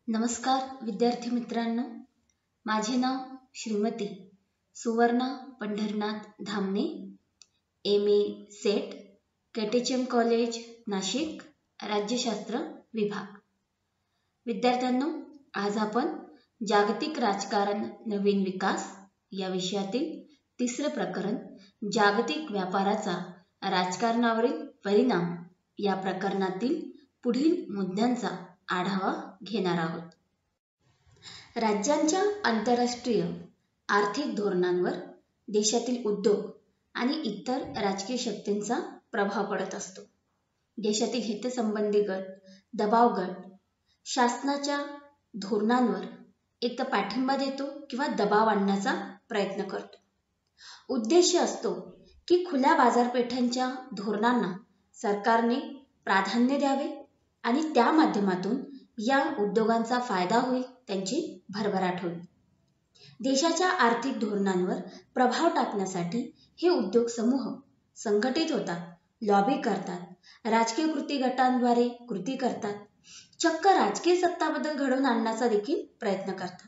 नमस्कार विद्यार्थी मित्रांनो, माझे नाव Shrimati Suvarna Pandharnath Dhamane, MA SET, KTHM college Nashik, राज्यशास्त्र विभाग. विद्यार्थ्यांनो, आज आपण जागतिक राजकारण नवीन विकास या विषयातील तिसरे प्रकरण जागतिक व्यापाराचा राजकारणावरील परिणाम या प्रकरणातील पुढील मुद्द्यांचा आढावा घेणार आहोत. राज्यांच्या आंतरराष्ट्रीय आर्थिक धोरणांवर देशातील उद्योग आणि इतर राजकीय शक्तींचा प्रभाव पडत असतो. देशातील हितसंबंधी गट, दबाव गट शासनाच्या धोरणांवर एक तर पाठिंबा देतो किंवा दबाव आणण्याचा प्रयत्न करतो. उद्देश असतो की खुल्या बाजारपेठांच्या धोरणांना सरकारने प्राधान्य द्यावे आणि त्या माध्यमातून या उद्योगांचा फायदा होईल, त्यांची भरभराट होईल. देशाच्या आर्थिक धोरणांवर प्रभाव टाकण्यासाठी हे उद्योग समूह संघटित होतात, लॉबी करतात, राजकीय कृती गटांद्वारे कृती करतात, चक्क राजकीय सत्ताबदल घडवून आणण्याचा देखील प्रयत्न करतात.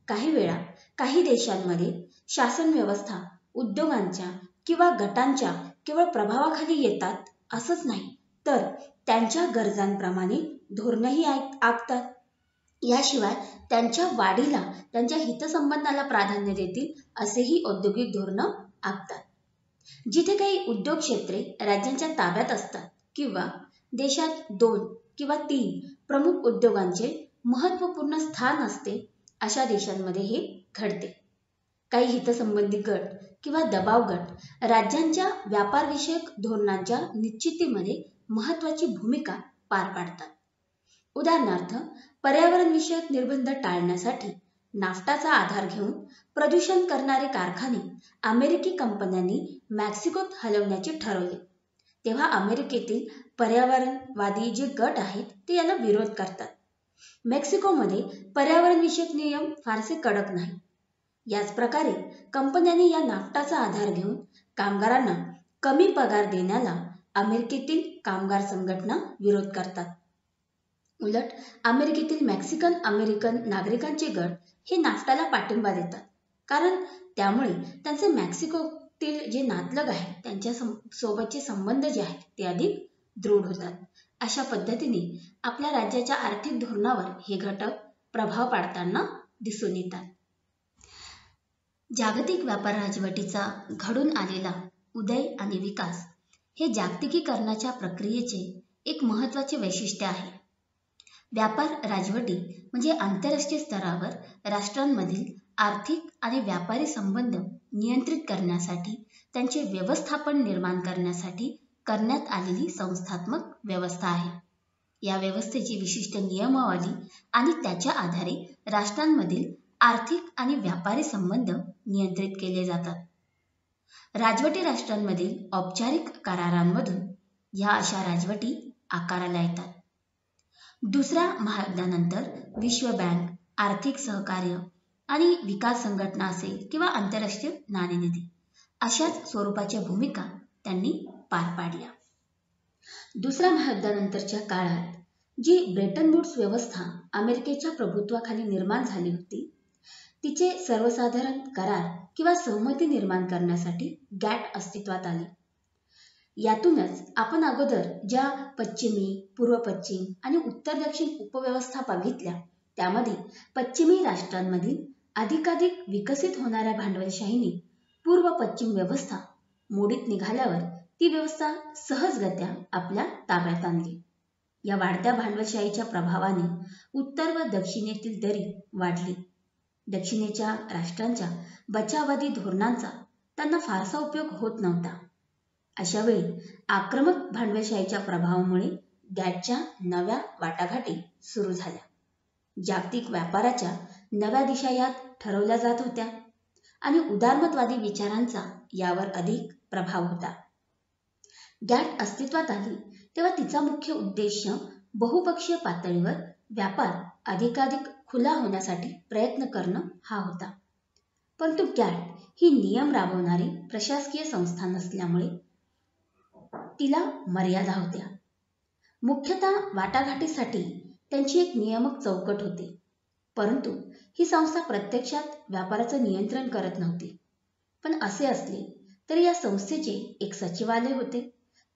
काही वेळा काही देशांमध्ये शासन व्यवस्था उद्योगांच्या किंवा गटांच्या केवळ प्रभावाखाली येतात असंच नाही, तर त्यांच्या गरजांप्रमाणे धोरणही आखतात. याशिवाय त्यांच्या वाढीला, त्यांच्या हितसंबंधाला प्राधान्य देतील असेही औद्योगिक धोरण आखतात. जिथे काही उद्योग क्षेत्रे राज्यांच्या ताब्यात असतात किंवा देशात 2 किंवा 3 प्रमुख उद्योगांचे महत्त्वपूर्ण स्थान असते, अशा देशांमध्ये हे घडते. काही हितसंबंधी गट किंवा दबाव गट राज्यांच्या व्यापारविषयक धोरणांच्या निश्चितीमध्ये महत्त्वाची भूमिका पार पाडतात. उदाहरणार्थ, पर्यावरणविषयक निर्बंध टाळण्यासाठी नाफ्टाचा आधार घेऊन प्रदूषण करणारे कारखाने अमेरिकी कंपन्यांनी मेक्सिकोत हलवण्याचे ठरवले. तेव्हा अमेरिकेतील पर्यावरणवादी जे गट आहेत ते याला विरोध करतात. मेक्सिकोमध्ये पर्यावरणविषयक नियम फारसे कडक नाही. याच प्रकारे कंपन्यांनी या नाफ्टाचा आधार घेऊन कामगारांना कमी पगार देण्याला अमेरिकेतील कामगार संघटना विरोध करतात. उलट अमेरिकेतील मेक्सिकन अमेरिकन नागरिकांचे गट हे नाफ्टाला पाठिंबा देतात, कारण त्यामुळे त्यांचे मेक्सिकोतील जे नातलग आहेत त्यांच्या सोबतचे संबंध जे आहेत ते अधिक दृढ होतात. अशा पद्धतीने आपल्या राज्याच्या आर्थिक धोरणावर हे घटक प्रभाव पाडताना दिसून येतात. जागतिक व्यापार राजवटीचा घडून आलेला उदय आणि विकास हे जागतिकीकरणाच्या प्रक्रियेचे एक महत्त्वाचे वैशिष्ट्य आहे. व्यापार राजवटी म्हणजे आंतरराष्ट्रीय स्तरावर राष्ट्रांमधील आर्थिक आणि व्यापारी संबंध नियंत्रित करण्यासाठी, त्यांचे व्यवस्थापन निर्माण करण्यासाठी करण्यात आलेली संस्थात्मक व्यवस्था आहे. या व्यवस्थेची विशिष्ट नियमावली आणि त्याच्या आधारे राष्ट्रांमधील आर्थिक आणि व्यापारी संबंध नियंत्रित केले जातात. राजवटी राष्ट्रांमधील औपचारिक करारांमधून ह्या अशा राजवटी आकाराला येतात. दुसऱ्या महायुद्धानंतर विश्व बँक, आर्थिक सहकार्य आणि विकास संघटना असेल किंवा आंतरराष्ट्रीय नाणेनिधी अशाच स्वरूपाच्या भूमिका त्यांनी पार पाडल्या. दुसऱ्या महायुद्धानंतरच्या काळात जी ब्रेटन वुड्स व्यवस्था अमेरिकेच्या प्रभुत्वाखाली निर्माण झाली होती, तिचे सर्वसाधारण करार किंवा सहमती निर्माण करण्यासाठी गॅट अस्तित्वात आले. यातूनच आपण अगोदर ज्या पश्चिमी, पूर्व पश्चिम आणि उत्तर दक्षिण उपव्यवस्था बघितल्या, त्यामध्ये पश्चिमी राष्ट्रांमधील अधिकाधिक विकसित होणाऱ्या भांडवलशाहीने पूर्व पश्चिम व्यवस्था मोडीत निघाल्यावर ती व्यवस्था सहजगत्या आपल्या ताब्यात आणली. या वाढत्या भांडवलशाहीच्या प्रभावाने उत्तर व दक्षिणेतील दरी वाढली. दक्षिणेच्या राष्ट्रांच्या बचाववादी धोरणांचा त्यांना फारसा उपयोग होत नव्हता. अशा वेळी आक्रमक भांडवलशाहीच्या प्रभावामुळे गॅटच्या नव्या वाटाघाटी सुरू झाल्या. जागतिक व्यापाराच्या नव्या दिशा यात ठरवल्या जात होत्या आणि उदारमतवादी विचारांचा यावर अधिक प्रभाव होता. गॅट अस्तित्वात आली तेव्हा तिचा मुख्य उद्देश बहुपक्षीय पातळीवर व्यापार अधिकाधिक खुला होण्यासाठी प्रयत्न करणं हा होता. परंतु गॅट ही नियम राबवणारी प्रशासकीय संस्था नसल्यामुळे तिला मर्यादा होत्या. मुख्यतः वाटाघाटीसाठी त्यांची एक नियामक चौकट होती, परंतु ही संस्था प्रत्यक्षात व्यापाराचं नियंत्रण करत नव्हती. पण असे असले तरी या संस्थेचे एक सचिवालय होते.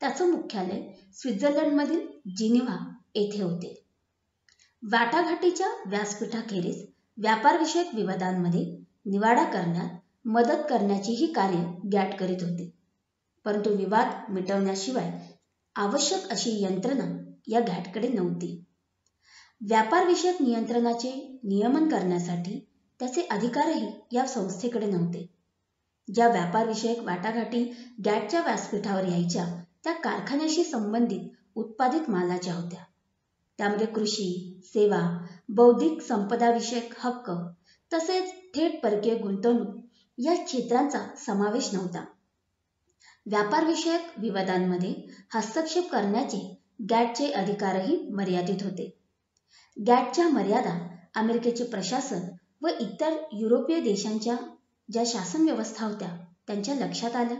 त्याचं मुख्यालय स्वित्झर्लंडमधील जिनिव्हा येथे होते. वाटाघाटीच्या व्यासपीठाखेरीज व्यापारविषयक विवादांमध्ये निवाडा करण्यात मदत करण्याचीही कार्य गॅट करीत होते. परंतु विवाद मिटवण्याशिवाय आवश्यक अशी यंत्रणा या गॅटकडे नव्हती. व्यापारविषयक नियंत्रणाचे नियमन करण्यासाठी त्याचे अधिकारही या संस्थेकडे नव्हते. ज्या व्यापारविषयक वाटाघाटी गॅटच्या व्यासपीठावर यायच्या त्या कारखान्याशी संबंधित उत्पादित मालाच्या होत्या. त्यामध्ये कृषी, सेवा, बौद्धिक संपदाविषयक हक्क तसेच थेट परकीय गुंतवणूक या क्षेत्रांचा समावेश नव्हता. व्यापारविषयक विवादांमध्ये हस्तक्षेप करण्याचे गॅटचे अधिकारही मर्यादित होते. गॅटच्या मर्यादा अमेरिकेचे प्रशासन व इतर युरोपीय देशांच्या ज्या शासन व्यवस्था होत्या त्यांच्या लक्षात आल्या,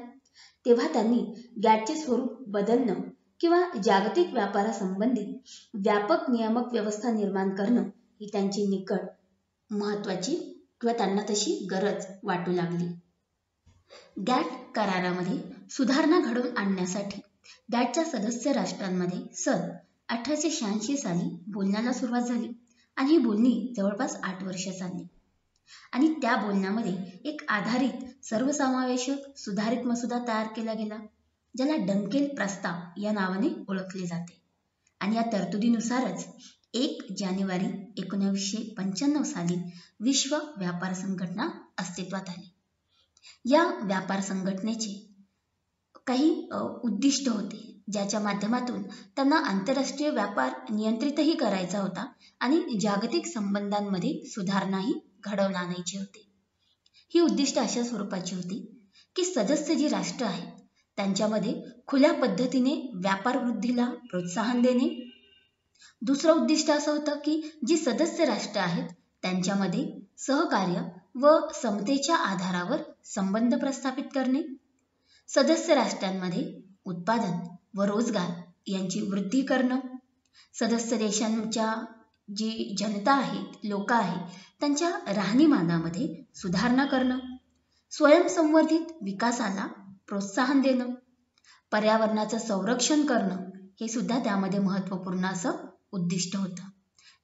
तेव्हा त्यांनी गॅटचे स्वरूप बदलणं किंवा जागतिक व्यापारासंबंधित व्यापक नियामक व्यवस्था निर्माण करणं ही त्यांची निकट महत्त्वाची किंवा त्यांना तशी गरज वाटू लागली. गॅट करारामध्ये सुधारणा घडवून आणण्यासाठी गॅटच्या सदस्य राष्ट्रांमध्ये सन 1886 साली बोलण्याला सुरुवात झाली आणि ही बोलणी जवळपास 8 वर्ष चालली. आणि त्या बोलण्यामध्ये एक आधारित सर्वसमावेशक सुधारित मसुदा तयार केला गेला, ज्याला डंकेल प्रस्ताव या नावाने ओळखले जाते. आणि या तरतुदीनुसारच 1 जानेवारी 1995 साली विश्व व्यापार संघटना अस्तित्वात आली. या व्यापार संघटनेचे काही उद्दिष्ट होते, ज्याच्या माध्यमातून त्यांना आंतरराष्ट्रीय व्यापार नियंत्रितही करायचा होता आणि जागतिक संबंधांमध्ये सुधारणाही घडवून आणायची होती. ही उद्दिष्ट अशा स्वरूपाची होती की सदस्य जी राष्ट्र आहेत त्यांच्यामध्ये खुल्या पद्धतीने व्यापार वृद्धीला प्रोत्साहन देणे. दुसरं उद्दिष्ट असं होतं की जी सदस्य राष्ट्र आहेत त्यांच्यामध्ये सहकार्य व समतेच्या आधारावर संबंध प्रस्थापित करणे. सदस्य राष्ट्रांमध्ये उत्पादन व रोजगार यांची वृद्धी करणं. सदस्य देशांच्या जी जनता आहेत, लोक आहेत, त्यांच्या राहणीमानामध्ये सुधारणा करणं. स्वयंसंवर्धित विकासाला प्रोत्साहन देणं. पर्यावरणाचं संरक्षण करणं हे सुद्धा त्यामध्ये महत्त्वपूर्ण असं उद्दिष्ट होतं.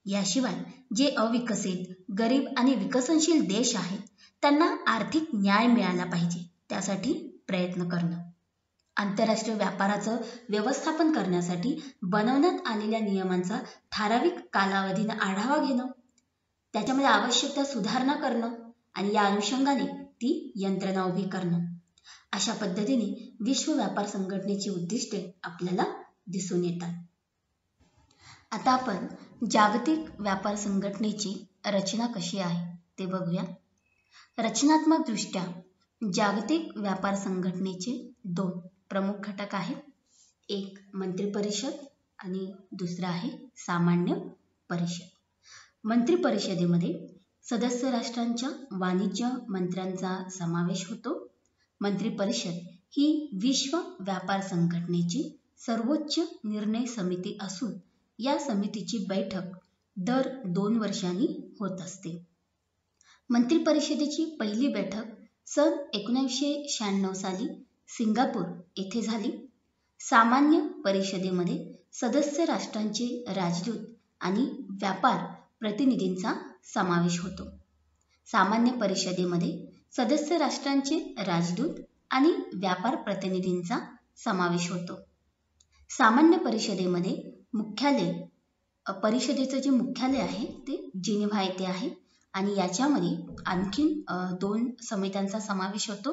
याशिवाय जे अविकसित, गरीब आणि विकसनशील देश आहेत त्यांना आर्थिक न्याय मिळाला पाहिजे त्यासाठी प्रयत्न करणं. आंतरराष्ट्रीय व्यापाराचं व्यवस्थापन करण्यासाठी बनवण्यात आलेल्या नियमांचा ठराविक कालावधीनं आढावा घेणं, त्याच्यामध्ये आवश्यक त्या सुधारणा करणं आणि या अनुषंगाने ती यंत्रणा उभी करणं. अशा पद्धतीने विश्व व्यापार संघटनेची उद्दिष्टे आपल्याला दिसून येतात. आता आपण जागतिक व्यापार संघटनेची रचना कशी आहे ते बघूया. रचनात्मक दृष्ट्या जागतिक व्यापार संघटनेचे 2 प्रमुख घटक आहेत. एक मंत्रिपरिषद आणि दुसरा आहे सामान्य परिषद. मंत्रिपरिषदेमध्ये सदस्य राष्ट्रांच्या वाणिज्य मंत्र्यांचा समावेश होतो. मंत्रिपरिषद ही विश्व व्यापार संघटनेची सर्वोच्च निर्णय समिती असून या समितीची बैठक दर 2 वर्षांनी होत असते. मंत्रिपरिषदेची पहिली बैठक सन 1996 साली सिंगापूर येथे झाली. सामान्य परिषदेमध्ये सदस्य राष्ट्रांचे राजदूत आणि व्यापार प्रतिनिधींचा समावेश होतो. सामान्य परिषदेमध्ये सदस्य राष्ट्रांचे राजदूत आणि व्यापार प्रतिनिधींचा समावेश होतो. सामान्य परिषदेमध्ये परिषदेचं जे मुख्यालय आहे ते जिनिव्हा येथे आहे आणि याच्यामध्ये आणखीन 2 समित्यांचा समावेश होतो,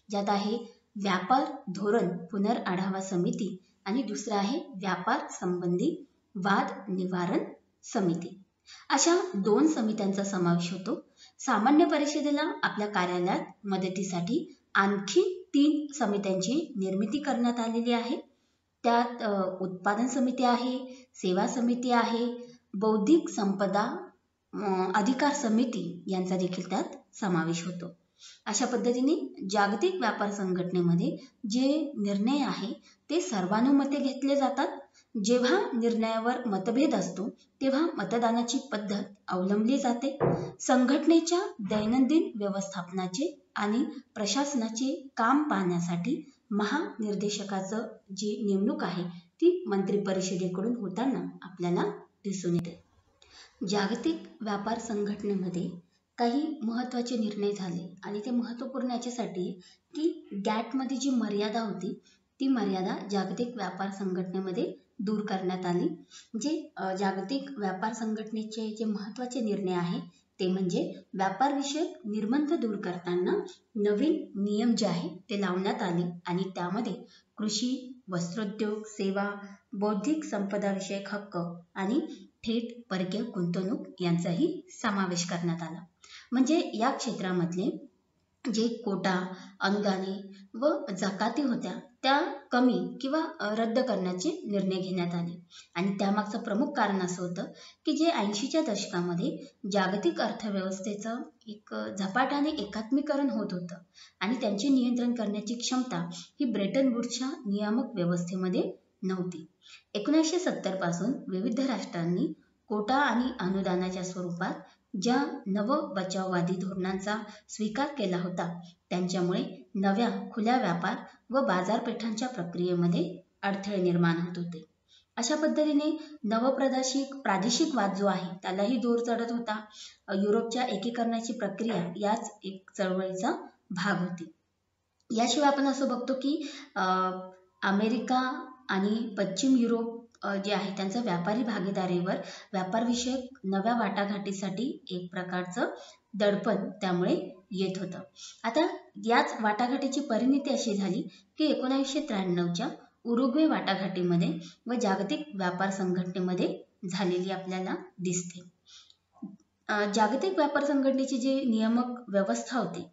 ज्यात आहे व्यापार धोरण पुनर्आढावा समिती आणि दुसरा आहे व्यापार संबंधी वाद निवारण समिती. अशा 2 समित्यांचा समावेश होतो. सामान्य परिषदेला आपल्या कार्यालयात मदतीसाठी आणखी 3 समित्यांची निर्मिती करण्यात आलेली आहे. त्यात उत्पादन समिती आहे, सेवा समिती आहे, बौद्धिक संपदा अधिकार समिती यांचा देखील त्यात समावेश होतो. अशा पद्धतीने जागतिक व्यापार संघटनेमध्ये जे निर्णय आहे ते सर्वानुमते घेतले जातात जेव्हा निर्णयावर मतभेद असतो तेव्हा मतदानाची पद्धत अवलंबली जाते. संघटनेच्या दैनंदिन व्यवस्थापनाचे आणि प्रशासनाचे काम पाहण्यासाठी महानिर्देशकाचं जी नेमणूक आहे ती मंत्री परिषदेकडून होताना आपल्याला दिसून येते. जागतिक व्यापार संघटनेमध्ये काही महत्त्वाचे निर्णय झाले आणि ते महत्त्वपूर्ण याच्यासाठी की गॅटमध्ये जी मर्यादा होती ती मर्यादा जागतिक व्यापार संघटनेमध्ये दूर करण्यात आली. जे जागतिक व्यापार संघटनेचे जे महत्त्वाचे निर्णय आहे ते म्हणजे व्यापारविषयक निर्बंध दूर करताना नवीन नियम जे आहे ते लावण्यात आले आणि त्यामध्ये कृषी, वस्त्रोद्योग, सेवा, बौद्धिक संपदा विषयक हक्क आणि थेट परकीय गुंतवणूक यांचाही समावेश करण्यात आला. म्हणजे या क्षेत्रामधले जे कोटा, अनुदाने व जकाती होत्या त्या कमी किंवा रद्द करण्याचे निर्णय घेण्यात आले. आणि त्यामागचं प्रमुख कारण असं होतं की जे 80च्या दशकामध्ये जागतिक अर्थव्यवस्थेचं एक झपाट्याने एकात्मीकरण होत होतं आणि त्यांचे नियंत्रण करण्याची क्षमता ही ब्रेटन वूड्सच्या नियामक व्यवस्थेमध्ये नव्हती. 1970 पासून विविध राष्ट्रांनी कोटा आणि अनुदानाच्या स्वरूपात ज्या नवबचाववादी धोरणांचा स्वीकार केला होता त्यांच्यामुळे नव्या खुल्या व्यापार व बाजारपेठांच्या प्रक्रियेमध्ये अडथळे निर्माण होत होते. अशा पद्धतीने प्रादेशिक वाद जो आहे त्यालाही दूर चढत होता. युरोपच्या एकीकरणाची प्रक्रिया याच एक चळवळीचा भाग होती. याशिवाय आपण असं बघतो की अमेरिका आणि पश्चिम युरोप जे आहे त्यांच्या व्यापारी भागीदारीवर व्यापारविषयक नव्या वाटाघाटीसाठी एक प्रकारचं दडपण त्यामुळे येत होतं. आता याच वाटाघाटीची परिणती अशी झाली की 1993च्या उरुग्वे वाटाघाटीमध्ये व जागतिक व्यापार संघटनेमध्ये झालेली आपल्याला दिसते. जागतिक व्यापार संघटनेची जी नियामक व्यवस्था होती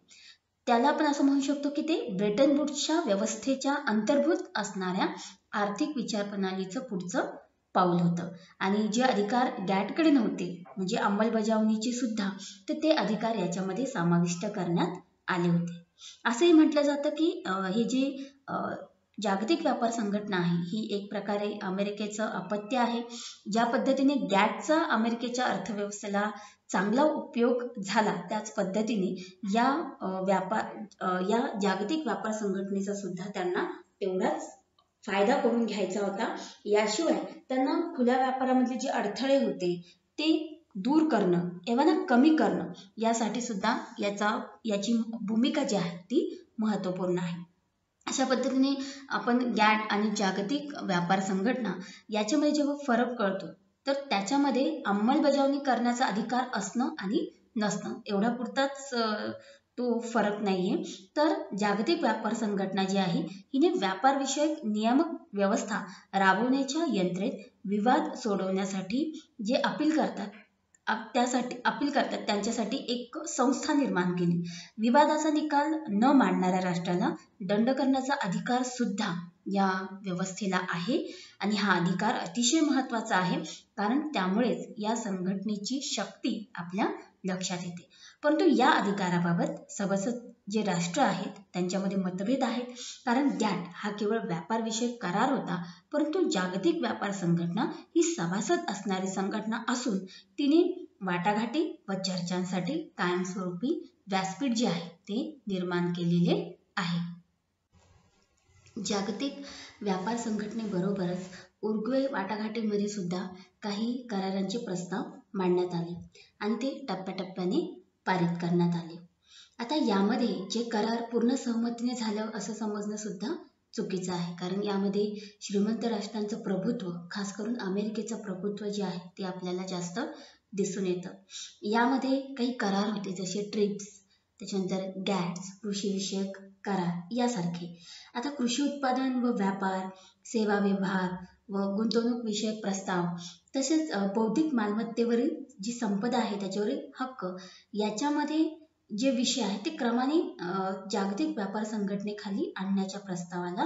त्याला आपण असं म्हणू शकतो की ते ब्रेटन वूड्सच्या व्यवस्थेच्या अंतर्भूत असणाऱ्या आर्थिक विचार प्रणालीचं पुढचं पाऊल होतं. आणि जे अधिकार गॅटकडे नव्हते म्हणजे अंमलबजावणीचे सुद्धा तर ते अधिकार याच्यामध्ये समाविष्ट करण्यात आले होते. असंही म्हटलं जातं की हे जे जागतिक व्यापार संघटना आहे ही एक प्रकारे अमेरिकेचं अपत्य आहे. ज्या पद्धतीने गॅटचा अमेरिकेच्या अर्थव्यवस्थेला चांगला उपयोग झाला त्याच पद्धतीने या जागतिक व्यापार संघटनेचा सुद्धा त्यांना तेवढाच फायदा करून घ्यायचा होता. याशिवाय त्यांना खुल्या व्यापारामधले जे अडथळे होते ते दूर करणं एव्हा कमी करणं यासाठी सुद्धा याची भूमिका जी आहे ती महत्त्वपूर्ण आहे. अशा पद्धतीने आपण गॅट आणि जागतिक व्यापार संघटना याच्यामध्ये जेव्हा फरक कळतो तर त्याच्यामध्ये अंमलबजावणी करण्याचा अधिकार असणं आणि नसणं एवढा पुरताच तो फरक नाहीये. तर जागतिक व्यापार संघटना जी आहे हिने व्यापारविषयक नियामक व्यवस्था राबवण्याच्या यंत्रणेत विवाद सोडवण्यासाठी जे अपील करतात त्यांच्यासाठी एक संस्था निर्माण केली. विवादाचा निकाल न मांडणाऱ्या राष्ट्राला दंड करण्याचा अधिकार सुद्धा या व्यवस्थेला आहे आणि हा अधिकार अतिशय महत्त्वाचा आहे कारण त्यामुळेच या संघटनेची शक्ती आपल्या लक्षात येते. परंतु या अधिकाराबाबत सभासद जे राष्ट्र आहेत त्यांच्यामध्ये मतभेद आहेत कारण गॅट हा केवळ व्यापारविषयक करार होता परंतु जागतिक व्यापार संघटना ही सभासद असणारी संघटना असून तिने वाटाघाटी व चर्चांसाठी कायमस्वरूपी व्यासपीठ जे आहे ते निर्माण केलेले आहे. जागतिक व्यापार संघटनेबरोबरच उरुग्वे वाटाघाटीमध्ये सुद्धा काही करारांचे प्रस्ताव मांडण्यात आले आणि ते टप्प्याटप्प्याने पारित करण्यात आले. आता यामध्ये जे करार पूर्ण सहमतीने झालं असं समजणं सुद्धा चुकीचं आहे कारण यामध्ये श्रीमंत राष्ट्रांचं प्रभुत्व खास करून अमेरिकेचं प्रभुत्व जे आहे ते आपल्याला जास्त दिसून येतं. यामध्ये काही करार होते जसे ट्रिप्स, त्याच्यानंतर गॅट्स, कृषीविषयक करार यासारखे. आता कृषी उत्पादन व व्यापार, सेवा व्यवहार व गुंतवणूक विषयक प्रस्ताव तसेच बौद्धिक मालमत्तेवरील जी संपदा आहे त्याच्यावरील हक्क याच्यामध्ये जे विषय आहे ते क्रमाने जागतिक व्यापार संघटनेखाली आणण्याच्या प्रस्तावाला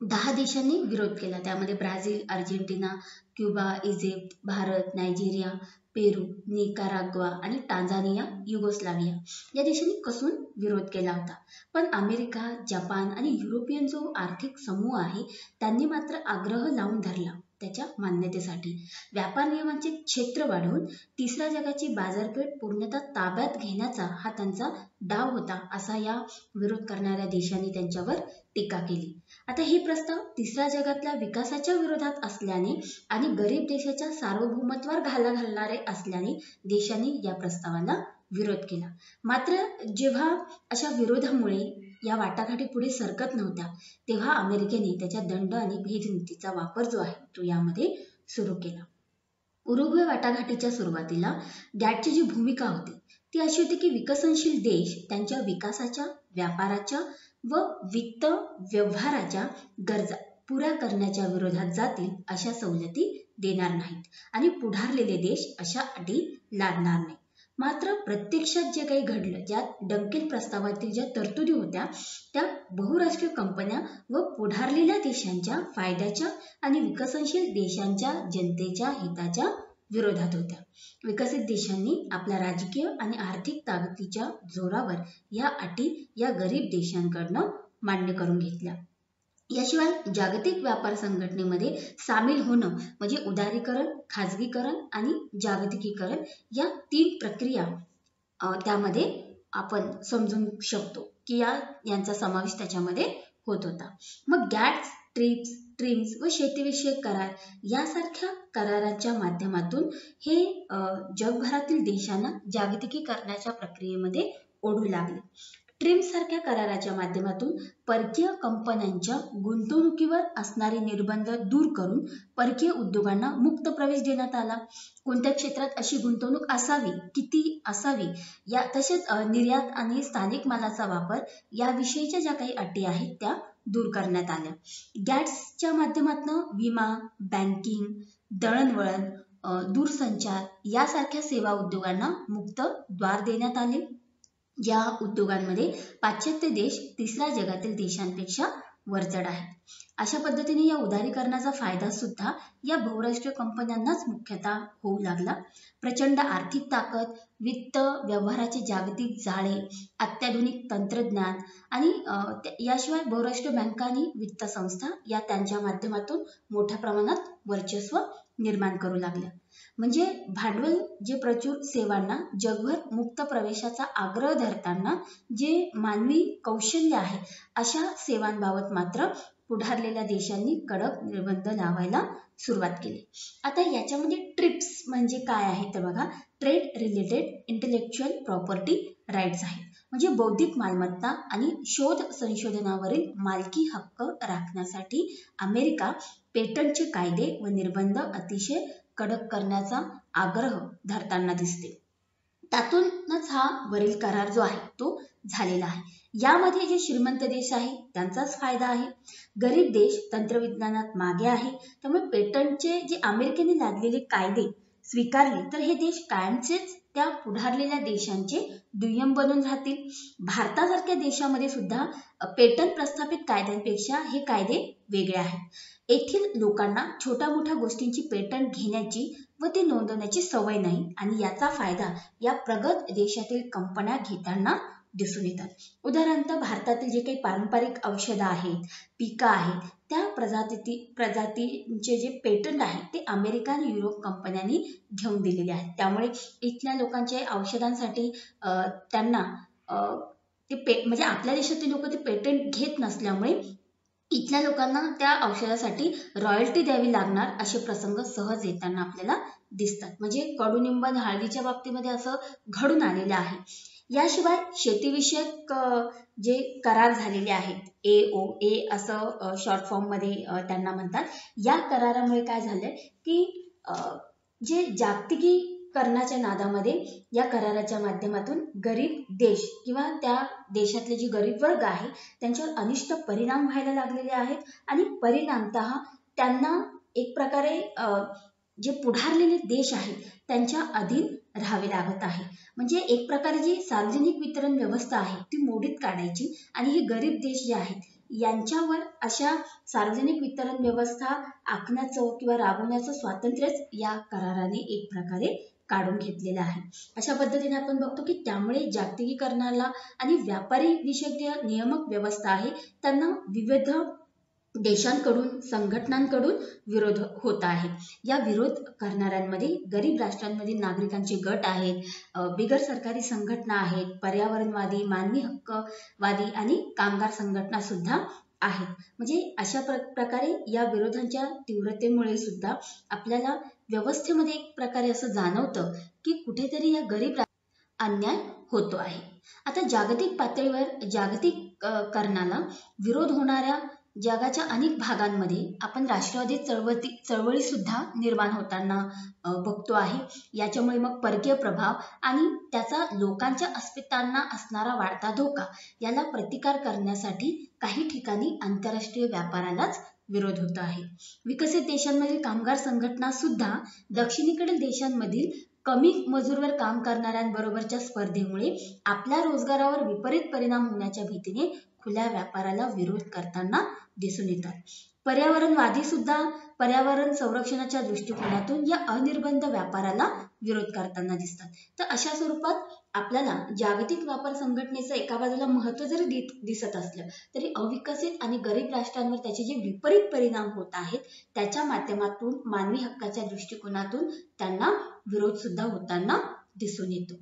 10 देशांनी विरोध केला. त्यामध्ये Brazil, Argentina, Cuba, Egypt, Bharat, Nigeria, Peru, Nicaragua आणि टांझानिया, युगोस्लाविया या देशांनी कसून विरोध केला होता. पण अमेरिका, जपान आणि युरोपियन जो आर्थिक समूह आहे त्यांनी मात्र आग्रह लावून धरला त्याच्या मान्यतेसाठी. व्यापार नियमांचे क्षेत्र वाढवून तिसऱ्या जगाची बाजारपेठ पूर्णतः ताब्यात घेण्याचा हा त्यांचा डाव होता, असा या विरोध करणाऱ्या देशांनी त्यांच्यावर टीका केली. आता हे प्रस्ताव तिसऱ्या जगातल्या विकासाच्या विरोधात असल्याने आणि गरीब देशाच्या सार्वभौमत्वावर घाला घालणारे असल्याने देशांनी या प्रस्तावाला विरोध केला. मात्र जेव्हा अशा विरोधामुळे या वाटाघाटी पुढे सरकत नव्हत्या, तेव्हा अमेरिकेने त्याच्या दंड आणि भेद नीतीचा वापर जो आहे तो यामध्ये सुरू केला. उरुग्वे वाटाघाटीच्या सुरुवातीला गॅटची जी भूमिका होती ती अशी होती की विकसनशील देश त्यांच्या विकासाच्या, व्यापाराच्या व वित्त व्यवहाराच्या गरजा पुऱ्या करण्याच्या विरोधात जातील अशा सवलती देणार नाहीत आणि पुढारलेले देश अशा अटी लादणार नाहीत. मात्र प्रत्यक्षात जे काही घडलं, ज्या डंकेल प्रस्तावातील ज्या तरतुदी होत्या त्या बहुराष्ट्रीय कंपन्या व पुढारलेल्या देशांच्या फायद्याच्या आणि विकसनशील देशांच्या जनतेच्या हिताच्या विरोधात होत्या. विकसित देशांनी आपल्या राजकीय आणि आर्थिक ताकदीच्या जोरावर या अटी या गरीब देशांकडनं मान्य करून घेतल्या. याशिवाय जागतिक व्यापार संघटनेमध्ये सामील होणं म्हणजे उदारीकरण, खाजगीकरण आणि जागतिकीकरण या 3 प्रक्रिया त्यामध्ये आपण समजून शकतो की यांचा समावेश त्याच्यामध्ये होत होता. मग गॅट्स, ट्रिप्स व शेतीविषयक करार यासारख्या करारांच्या माध्यमातून हे जगभरातील देशांना जागतिकीकरणाच्या प्रक्रियेमध्ये ओढू लागले. ट्रिप्स सारख्या कराराच्या माध्यमातून परकीय कंपन्यांच्या गुंतवणुकीवर असणारे निर्बंध दूर करून परकीय उद्योगांना मुक्त प्रवेश देण्यात आला. कोणत्या क्षेत्रात अशी गुंतवणूक असावी, किती असावी, या तसेच निर्यात आणि स्थानिक मालाचा वापर याविषयीच्या ज्या काही अटी आहेत त्या दूर करण्यात आल्या. गॅट्सच्या माध्यमातून विमा, बँकिंग, दळणवळण, दूरसंचार यासारख्या सेवा उद्योगांना मुक्त द्वार देण्यात आले. या उद्योगांमध्ये पाश्चात्य देश तिसऱ्या जगातील देशांपेक्षा वरचढ आहेत. अशा पद्धतीने या उदारीकरणाचा फायदा सुद्धा या बहुराष्ट्रीय कंपन्यांनाच मुख्यतः होऊ लागला. प्रचंड आर्थिक ताकद, वित्त व्यवहाराचे जागतिक जाळे, अत्याधुनिक तंत्रज्ञान आणि याशिवाय बहुराष्ट्रीय बँका आणि वित्त संस्था या त्यांच्या माध्यमातून मोठ्या प्रमाणात वर्चस्व निर्माण करू लागल्या. म्हणजे भांडवल जे प्रचूर सेवांना जगभर मुक्त प्रवेशाचा आग्रह धरताना जे मानवी कौशल्य आहे अशा सेवांबाबत मात्र पुढारलेल्या देशांनी कडक निर्बंध लावायला सुरुवात केली. आता याच्यामध्ये ट्रिप्स म्हणजे काय आहे तर बघा, trade related intellectual property rights आहेत. म्हणजे बौद्धिक मालमत्ता आणि शोध संशोधनावरील मालकी हक्क राखण्यासाठी अमेरिका पेटंटचे कायदे व निर्बंध अतिशय कडक करण्याचा आग्रह धरताना दिसते. त्यातूनच हा वरील करार जो आहे तो झालेला आहे. यामध्ये जे श्रीमंत देश आहे त्यांचाच फायदा आहे. गरीब देश तंत्रविज्ञानात मागे आहे, त्यामुळे पेटंटचे जे अमेरिकेने लादलेले कायदे स्वीकारले तर हे देश कायमचेच त्या पुढारलेल्या देशांचे दुय्यम बनून राहतील. भारतासारख्या देशामध्ये सुद्धा पेटंट प्रस्थापित कायद्यांपेक्षा हे कायदे वेगळे आहेत. येथील लोकांना छोट्या मोठ्या गोष्टींची पेटंट घेण्याची व ती नोंदवण्याची सवय नाही आणि याचा फायदा या प्रगत देशातील कंपन्या घेताना दिसून येतात. उदाहरणार्थ भारतातील जे काही पारंपरिक औषधं आहेत, पिकं आहेत, त्या प्रजातींचे जे पेटंट आहे ते अमेरिका आणि युरोप कंपन्यांनी घेऊन दिलेले आहेत. त्यामुळे इथल्या लोकांचे औषधांसाठी त्यांना म्हणजे आपल्या देशातील लोक ते पेटंट घेत नसल्यामुळे इथल्या लोकांना त्या औषधासाठी रॉयल्टी द्यावी लागणार असे प्रसंग सहज येताना आपल्याला दिसतात. म्हणजे कडुनिंब आणि हळदीच्या बाबतीमध्ये असं घडून आलेलं आहे. याशिवाय शेतीविषयक जे करार झालेले आहेत, AOA असं शॉर्ट फॉर्म मध्ये त्यांना म्हणतात, या करारामुळे काय झालंय की जे जागतिकीकरणाच्या नादामध्ये या कराराच्या माध्यमातून गरीब देश किंवा त्या देशातले जे गरीब वर्ग आहे त्यांच्यावर अनिष्ट परिणाम व्हायला लागलेले आहेत आणि परिणामतः त्यांना एक प्रकारे जे पुढारलेले देश आहेत त्यांच्या अधीन राहावे लागत आहे. म्हणजे एक प्रकारे जी सार्वजनिक वितरण व्यवस्था आहे ती मोडीत काढायची आणि हे गरीब देश जे आहेत यांच्यावर अशा सार्वजनिक वितरण व्यवस्था आखण्याचं किंवा राबवण्याचं स्वातंत्र्यच या कराराने एक प्रकारे काढून घेतलेलं आहे. अशा पद्धतीने आपण बघतो की त्यामुळे जागतिकीकरणाला आणि व्यापारी विषयक नियामक व्यवस्था आहे त्यांना विविध देशांकडून, संघटनांकडून विरोध होत आहे. या विरोध करणाऱ्यांमध्ये गरीब राष्ट्रांमधील नागरिकांचे गट आहेत, बिगर सरकारी संघटना आहेत, पर्यावरणवादी, मानवी हक्कवादी आणि कामगार संघटना सुद्धा आहेत. म्हणजे अशा प्रकारे या विरोधांच्या तीव्रतेमुळे सुद्धा आपल्याला व्यवस्थेमध्ये एक प्रकारे असं जाणवतं की कुठेतरी या गरीब अन्याय होतो आहे. आता जागतिक पातळीवर जागतिकीकरणाला विरोध होणाऱ्या जगाच्या अनेक भागांमध्ये आपण राष्ट्रवादी चळवळी सुद्धा निर्माण होताना बघतो आहे. याच्यामुळे मग परकीय प्रभाव आणि त्याचा लोकांच्या अस्तित्वांना असणारा वाढता धोका याला प्रतिकार करण्यासाठी काही ठिकाणी आंतरराष्ट्रीय व्यापारालाच विरोध होत आहे. विकसित देशांमधील कामगार संघटना सुद्धा दक्षिणेकडील देशांमधील कमी मजूरवर काम करणाऱ्यांबरोबरच्या स्पर्धेमुळे आपल्या रोजगारावर विपरीत परिणाम होण्याच्या भीतीने खुल्या व्यापाराला विरोध करताना दिसून येतात. पर्यावरणवादी सुद्धा पर्यावरण संरक्षणाच्या दृष्टिकोनातून या अनिर्बंध व्यापाराला विरोध करताना दिसतात. तर अशा स्वरूपात आपल्याला जागतिक व्यापार संघटनेचं एका बाजूला महत्त्व जरी दिसत असलं तरी अविकसित आणि गरीब राष्ट्रांवर त्याचे जे विपरीत परिणाम होत आहेत त्याच्या माध्यमातून मानवी हक्काच्या दृष्टिकोनातून त्यांना विरोध सुद्धा होताना दिसून येतो.